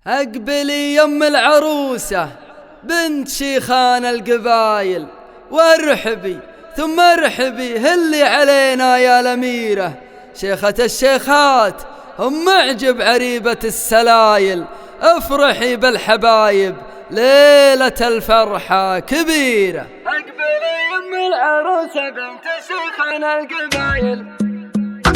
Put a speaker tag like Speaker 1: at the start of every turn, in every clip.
Speaker 1: أقبلي يم العروسة بنت شيخان القبايل، وارحبي ثم ارحبي هلي علينا يا الأميرة. شيخة الشيخات هم معجب عريبة السلايل، افرحي بالحبايب ليلة الفرحة كبيرة. أقبلي يم العروسة بنت شيخان القبايل،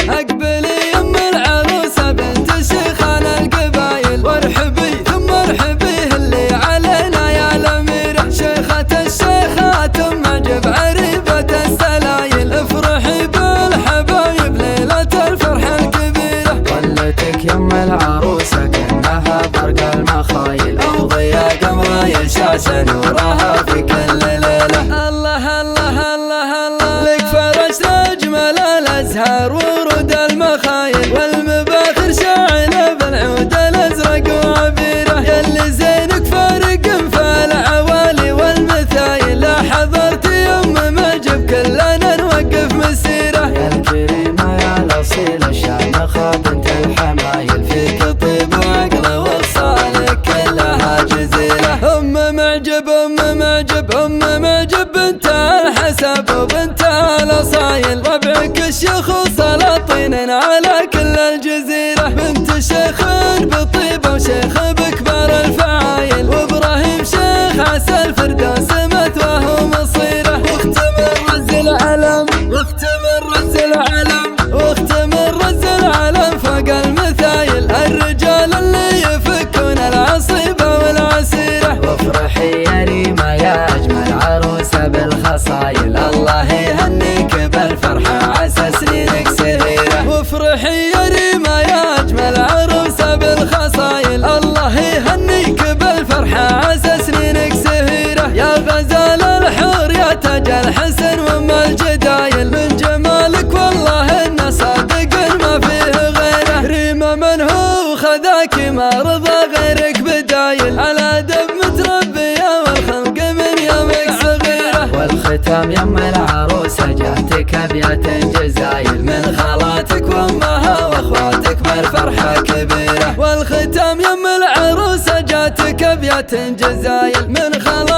Speaker 1: أقبلي يم العروسة بنت شيخان القبايل، وارحبي ثم ارحبي اللي علينا يا الأميرة. شيخة الشيخات معجب عريبة السلايل، افرحي بالحبايب ليلة الفرحة الكبيرة.
Speaker 2: ظلتك يم العروسة كأنها برق المخايل، أو ضياء قمر ينشاش نورها في كل ليلة.
Speaker 1: الله الله الله الله، لك فرشت أجمل الأزهار ورود المخايل، والمباخر شاعلة بالعود الأزرق وعبيرة. يلي زينك فارق في العوالي والمثايل، لا حضرت يم معجب كلنا نوقف مسيرة.
Speaker 2: يا الكريمة يا الأصيلة الشامخة بنت الحمايل، فيك طيب وعقل وصالك كلها جزيلة.
Speaker 1: أم معجب أم معجب أم معجب بنت الحسب وبنت الأصايل، ربعك الشيخ وسلاطين على كل الجزيرة. بنت شيخ بطيبة وشيخ بكبار الفعايل، وإبراهيم شيخ عسى الفردوس مثواه مصيره. واختم الرز العلم واختم الرز العلم واختم الرز العلم فوق المثايل، الرجال اللي يفكون العصيبة والعسيرة.
Speaker 2: وافرحي يا ريمة يا أجمل عروسة بالخصايل، الله يهنيك بالفرحة عسى سنينك سهيرة.
Speaker 1: وافرحي يا ريمة يا أجمل عروسة بالخصايل، الله يهنيك بالفرحة عسى سنينك سهيرة. يا غزال الحور يا تاج الحسن وام الجدايل، من جمالك والله إنه صادق ما فيه غيره. ريمة من هو خذاك ما رضى غيرك بدايل، على دب متربية والخلق من يومك صغيرة.
Speaker 2: والختام يم العروسة جاتك أبيات جزايل، من خالاتك وامها واخواتك بالفرحة كبيرة.
Speaker 1: والختام يم العروسة جاتك أبيات جزايل، من خلاص